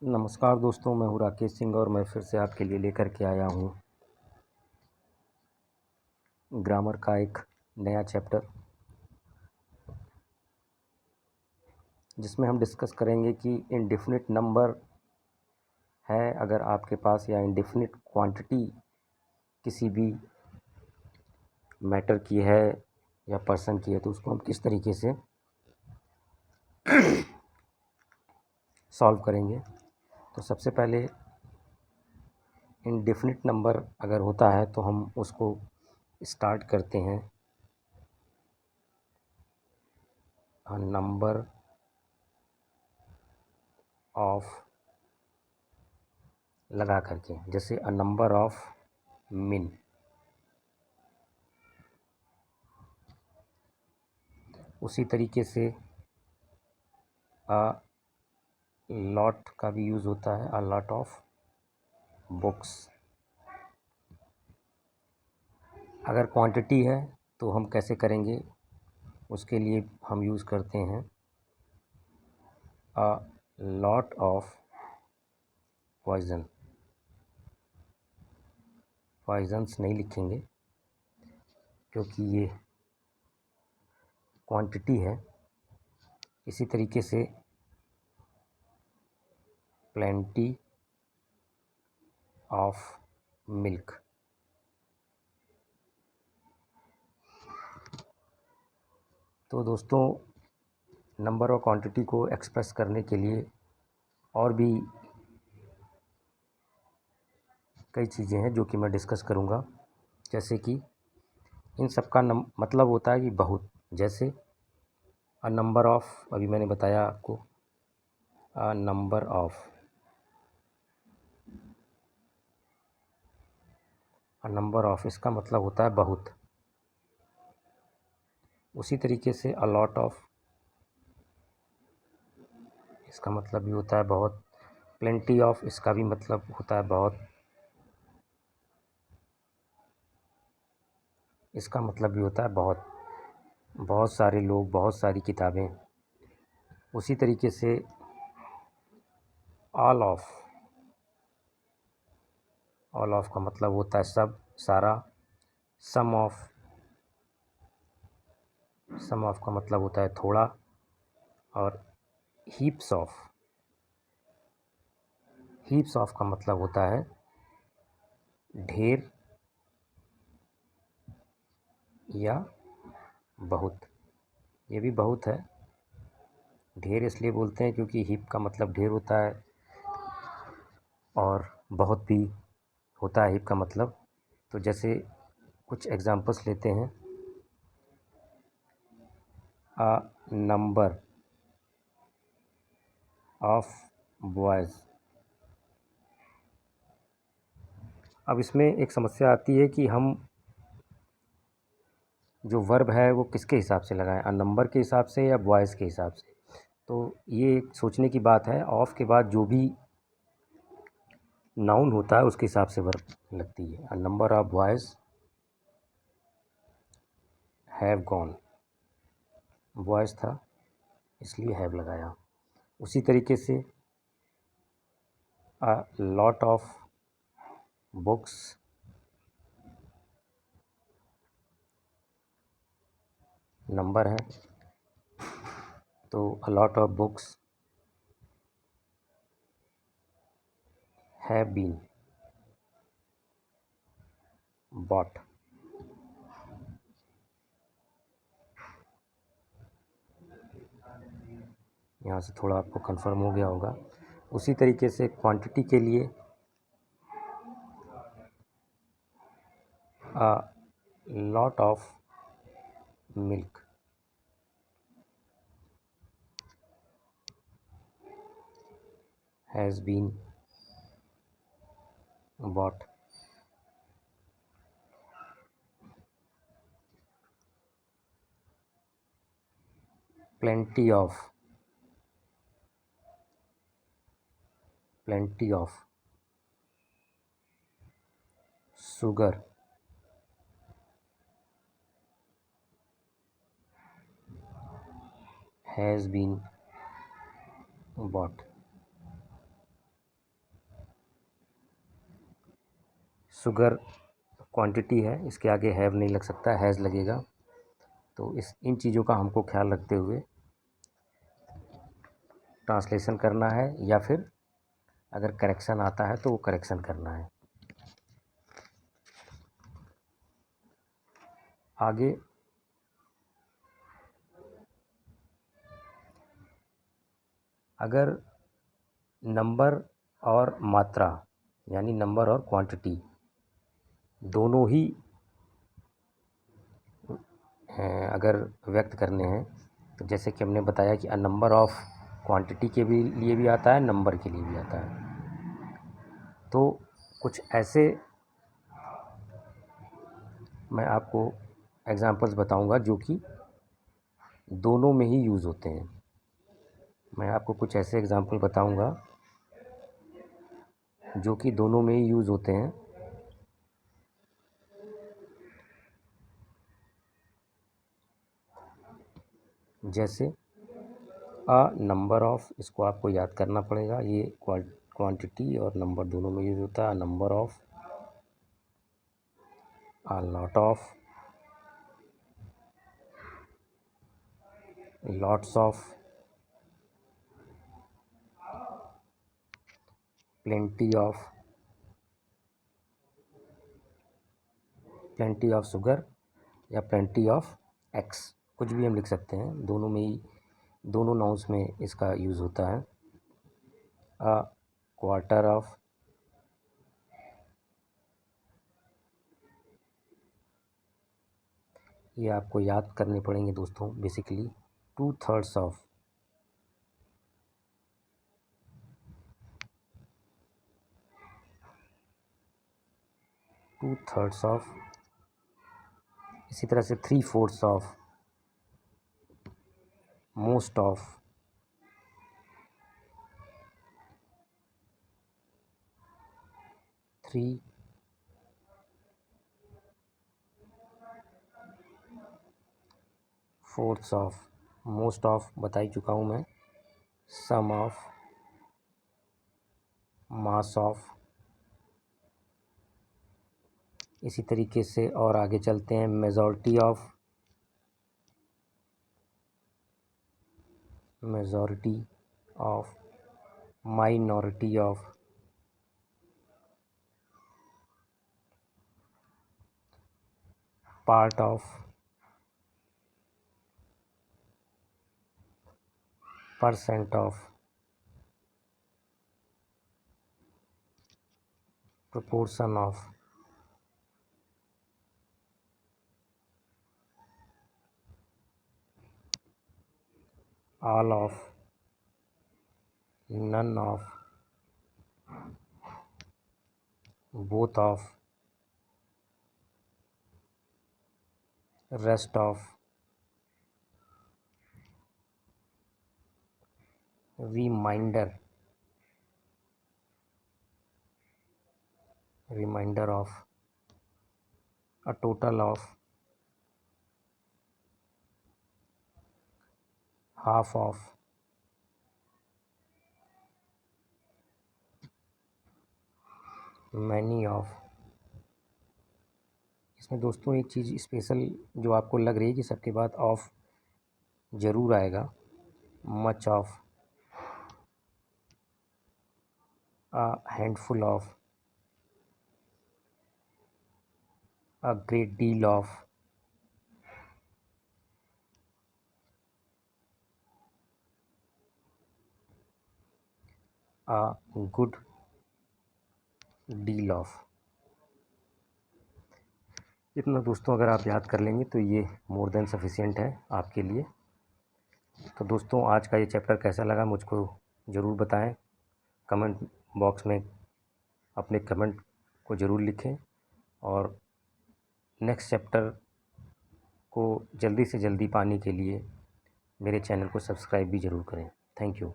नमस्कार दोस्तों, मैं हूँ राकेश सिंह और मैं फिर से आपके लिए लेकर के आया हूँ ग्रामर का एक नया चैप्टर, जिसमें हम डिस्कस करेंगे कि इंडेफिनिट नंबर है अगर आपके पास, या इंडेफिनिट क्वांटिटी किसी भी मैटर की है या पर्सन की है, तो उसको हम किस तरीके से सॉल्व करेंगे। तो सबसे पहले इंडेफिनिट नंबर अगर होता है तो हम उसको स्टार्ट करते हैं अ नंबर ऑफ लगा करके, जैसे अ नंबर ऑफ मिन। उसी तरीके से अ लॉट का भी यूज़ होता है, अ लॉट ऑफ बुक्स। अगर क्वांटिटी है तो हम कैसे करेंगे, उसके लिए हम यूज़ करते हैं अ लॉट ऑफ पॉइज़न। पॉइज़न्स नहीं लिखेंगे क्योंकि ये क्वांटिटी है। इसी तरीके से प्लेंटी ऑफ मिल्क। तो दोस्तों, नंबर और क्वांटिटी को एक्सप्रेस करने के लिए और भी कई चीज़ें हैं जो कि मैं डिस्कस करूँगा, जैसे कि इन सब का मतलब होता है कि बहुत। जैसे अ नंबर ऑफ, अभी मैंने बताया आपको, अ number of, a number of इसका मतलब होता है बहुत। उसी तरीके से अ लॉट ऑफ, इसका मतलब भी होता है बहुत। प्लेंटी ऑफ, इसका भी मतलब होता है बहुत। इसका मतलब भी होता है बहुत। बहुत सारे लोग, बहुत सारी किताबें। उसी तरीके से ऑल ऑफ, ऑल ऑफ का मतलब होता है सब, सारा। सम ऑफ, सम ऑफ का मतलब होता है थोड़ा। और हीप्स ऑफ, हीप्स ऑफ का मतलब होता है ढेर या बहुत। ये भी बहुत है। ढेर इसलिए बोलते हैं क्योंकि हीप का मतलब ढेर होता है, और बहुत भी होता है हीप का मतलब। तो जैसे कुछ एग्जांपल्स लेते हैं। अ नंबर ऑफ बॉयज़। अब इसमें एक समस्या आती है कि हम जो वर्ब है वो किसके हिसाब से लगाएं, अ नंबर के हिसाब से या बॉयज़ के हिसाब से। तो ये एक सोचने की बात है। ऑफ के बाद जो भी नाउन होता है उसके हिसाब से वर्ब लगती है। A number of boys have gone, boys था इसलिए हैव लगाया। उसी तरीके से a lot of books number है, तो a lot of books have been bought. यहाँ से थोड़ा आपको कंफर्म हो गया होगा। उसी तरीके से क्वांटिटी के लिए a lot of milk has been bought. Plenty of, plenty of sugar has been bought. Sugar quantity है, इसके आगे हैव नहीं लग सकता, हैज़ लगेगा। तो इन चीज़ों का हमको ख्याल रखते हुए ट्रांसलेशन करना है, या फिर अगर करेक्शन आता है तो वो करेक्शन करना है। आगे अगर नंबर और मात्रा यानी नंबर और क्वांटिटी दोनों ही अगर व्यक्त करने हैं, तो जैसे कि हमने बताया कि अ नंबर ऑफ क्वांटिटी के भी लिए भी आता है, नंबर के लिए भी आता है। तो कुछ ऐसे मैं आपको एग्जांपल्स बताऊंगा जो कि दोनों में ही यूज़ होते हैं। मैं आपको कुछ ऐसे एग्जांपल बताऊंगा जो कि दोनों में ही यूज़ होते हैं। जैसे अ नंबर ऑफ, इसको आपको याद करना पड़ेगा, ये क्वांटिटी और नंबर दोनों में यूज़ होता है। Number of, a lot of, lots of, plenty of, plenty of sugar या प्लेंटी ऑफ एक्स, कुछ भी हम लिख सकते हैं। दोनों में ही, दोनों नाउन्स में इसका यूज़ होता है। अ क्वार्टर ऑफ, ये आपको याद करने पड़ेंगे दोस्तों बेसिकली। 2/3 ऑफ, ऑफ, इसी तरह से 3/4 of, most of, 3/4 of, most of बता ही चुका हूँ मैं। सम ऑफ, मास ऑफ, इसी तरीके से और आगे चलते हैं। Majority of, majority of, minority of, part of, percent of, proportion of, all of, none of, both of, rest of, reminder, reminder of, a total of, half of, many of. इसमें दोस्तों एक चीज़ स्पेशल जो आपको लग रही है कि सबके बाद ऑफ ज़रूर आएगा, much of, a handful of, a great deal of, a good deal of. इतना दोस्तों अगर आप याद कर लेंगे तो ये मोर देन सफिशिएंट है आपके लिए। तो दोस्तों आज का ये चैप्टर कैसा लगा मुझको ज़रूर बताएं, कमेंट बॉक्स में अपने कमेंट को ज़रूर लिखें, और नेक्स्ट चैप्टर को जल्दी से जल्दी पाने के लिए मेरे चैनल को सब्सक्राइब भी ज़रूर करें। Thank you.